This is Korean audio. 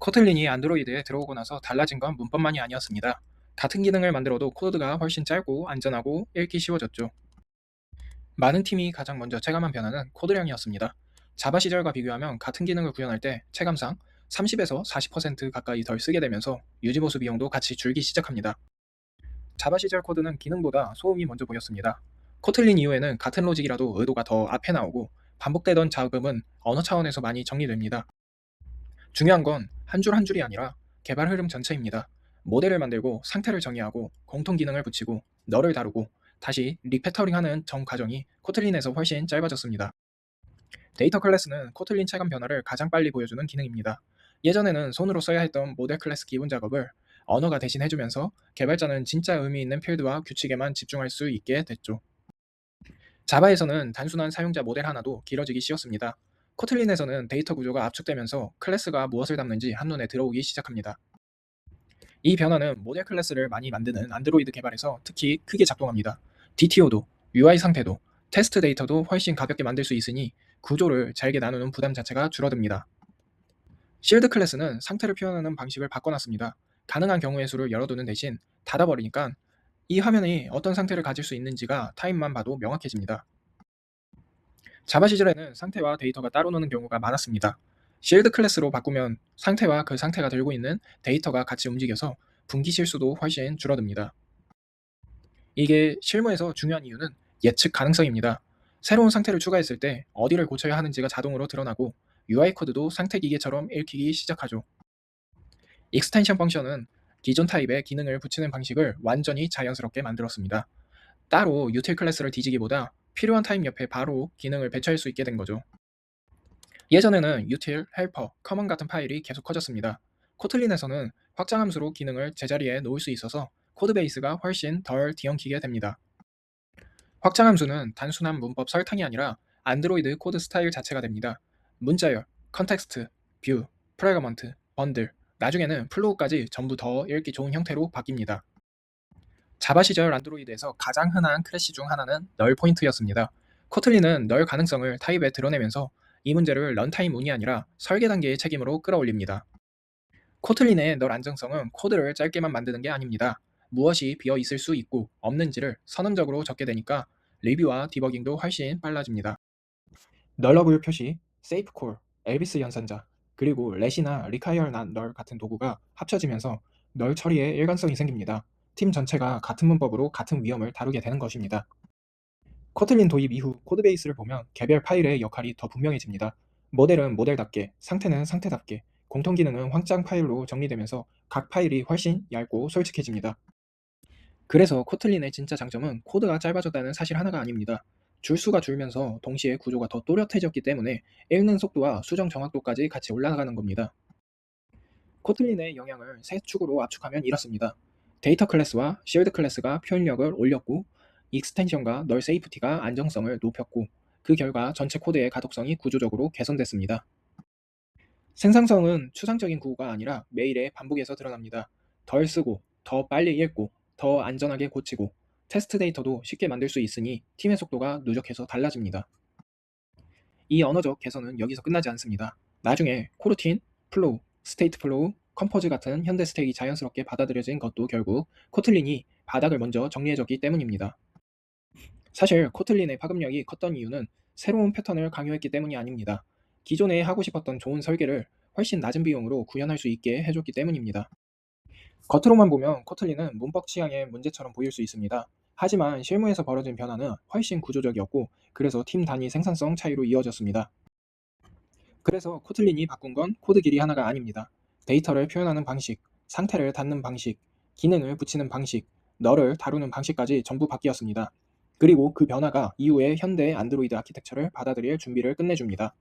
코틀린이 안드로이드에 들어오고 나서 달라진 건 문법만이 아니었습니다. 같은 기능을 만들어도 코드가 훨씬 짧고 안전하고 읽기 쉬워졌죠. 많은 팀이 가장 먼저 체감한 변화는 코드량이었습니다. 자바 시절과 비교하면 같은 기능을 구현할 때 체감상 30에서 40% 가까이 덜 쓰게 되면서 유지보수 비용도 같이 줄기 시작합니다. 자바 시절 코드는 기능보다 소음이 먼저 보였습니다. 코틀린 이후에는 같은 로직이라도 의도가 더 앞에 나오고 반복되던 작업은 언어 차원에서 많이 정리됩니다. 중요한 건 한 줄 한 줄이 아니라 개발 흐름 전체입니다. 모델을 만들고 상태를 정의하고 공통 기능을 붙이고 널을 다루고 다시 리패터링하는 전 과정이 코틀린에서 훨씬 짧아졌습니다. 데이터 클래스는 코틀린 체감 변화를 가장 빨리 보여주는 기능입니다. 예전에는 손으로 써야 했던 모델 클래스 기본 작업을 언어가 대신 해주면서 개발자는 진짜 의미 있는 필드와 규칙에만 집중할 수 있게 됐죠. 자바에서는 단순한 사용자 모델 하나도 길어지기 쉬웠습니다. 코틀린에서는 데이터 구조가 압축되면서 클래스가 무엇을 담는지 한눈에 들어오기 시작합니다. 이 변화는 모델 클래스를 많이 만드는 안드로이드 개발에서 특히 크게 작동합니다. DTO도, UI 상태도, 테스트 데이터도 훨씬 가볍게 만들 수 있으니 구조를 잘게 나누는 부담 자체가 줄어듭니다. 실드 클래스는 상태를 표현하는 방식을 바꿔놨습니다. 가능한 경우의 수를 열어두는 대신 닫아버리니까 이 화면이 어떤 상태를 가질 수 있는지가 타입만 봐도 명확해집니다. 자바 시절에는 상태와 데이터가 따로 노는 경우가 많았습니다. 실드 클래스로 바꾸면 상태와 그 상태가 들고 있는 데이터가 같이 움직여서 분기 실수도 훨씬 줄어듭니다. 이게 실무에서 중요한 이유는 예측 가능성입니다. 새로운 상태를 추가했을 때 어디를 고쳐야 하는지가 자동으로 드러나고 UI 코드도 상태 기계처럼 읽히기 시작하죠. 익스텐션 펑션은 기존 타입의 기능을 붙이는 방식을 완전히 자연스럽게 만들었습니다. 따로 유틸 클래스를 뒤지기보다 필요한 타입 옆에 바로 기능을 배치할 수 있게 된 거죠. 예전에는 util, helper, common 같은 파일이 계속 커졌습니다. 코틀린에서는 확장 함수로 기능을 제자리에 놓을 수 있어서 코드 베이스가 훨씬 덜 뒤엉키게 됩니다. 확장 함수는 단순한 문법 설탕이 아니라 안드로이드 코드 스타일 자체가 됩니다. 문자열, 컨텍스트, 뷰, 프래그먼트, 번들, 나중에는 플로우까지 전부 더 읽기 좋은 형태로 바뀝니다. 자바 시절 안드로이드에서 가장 흔한 크래시 중 하나는 널 포인트였습니다. 코틀린은 널 가능성을 타입에 드러내면서 이 문제를 런타임 운이 아니라 설계 단계의 책임으로 끌어올립니다. 코틀린의 널 안정성은 코드를 짧게만 만드는 게 아닙니다. 무엇이 비어 있을 수 있고 없는지를 선언적으로 적게 되니까 리뷰와 디버깅도 훨씬 빨라집니다. 널러블 표시, 세이프콜, 엘비스 연산자, 그리고 렛이나 리카이어 난 널 같은 도구가 합쳐지면서 널 처리에 일관성이 생깁니다. 팀 전체가 같은 문법으로 같은 위험을 다루게 되는 것입니다. 코틀린 도입 이후 코드베이스를 보면 개별 파일의 역할이 더 분명해집니다. 모델은 모델답게, 상태는 상태답게, 공통 기능은 확장 파일로 정리되면서 각 파일이 훨씬 얇고 솔직해집니다. 그래서 코틀린의 진짜 장점은 코드가 짧아졌다는 사실 하나가 아닙니다. 줄수가 줄면서 동시에 구조가 더 또렷해졌기 때문에 읽는 속도와 수정 정확도까지 같이 올라가는 겁니다. 코틀린의 영향을 세 축으로 압축하면 이렇습니다. 데이터 클래스와 실드 클래스가 표현력을 올렸고, 익스텐션과 널 세이프티가 안정성을 높였고, 그 결과 전체 코드의 가독성이 구조적으로 개선됐습니다. 생산성은 추상적인 구호가 아니라 매일의 반복에서 드러납니다. 덜 쓰고, 더 빨리 읽고, 더 안전하게 고치고, 테스트 데이터도 쉽게 만들 수 있으니 팀의 속도가 누적해서 달라집니다. 이 언어적 개선은 여기서 끝나지 않습니다. 나중에 코르틴, 플로우, 스테이트 플로우, 컴포즈 같은 현대 스택이 자연스럽게 받아들여진 것도 결국 코틀린이 바닥을 먼저 정리해줬기 때문입니다. 사실 코틀린의 파급력이 컸던 이유는 새로운 패턴을 강요했기 때문이 아닙니다. 기존에 하고 싶었던 좋은 설계를 훨씬 낮은 비용으로 구현할 수 있게 해줬기 때문입니다. 겉으로만 보면 코틀린은 문법 취향의 문제처럼 보일 수 있습니다. 하지만 실무에서 벌어진 변화는 훨씬 구조적이었고, 그래서 팀 단위 생산성 차이로 이어졌습니다. 그래서 코틀린이 바꾼 건 코드 길이 하나가 아닙니다. 데이터를 표현하는 방식, 상태를 닫는 방식, 기능을 붙이는 방식, 널을 다루는 방식까지 전부 바뀌었습니다. 그리고 그 변화가 이후에 현대 안드로이드 아키텍처를 받아들일 준비를 끝내줍니다.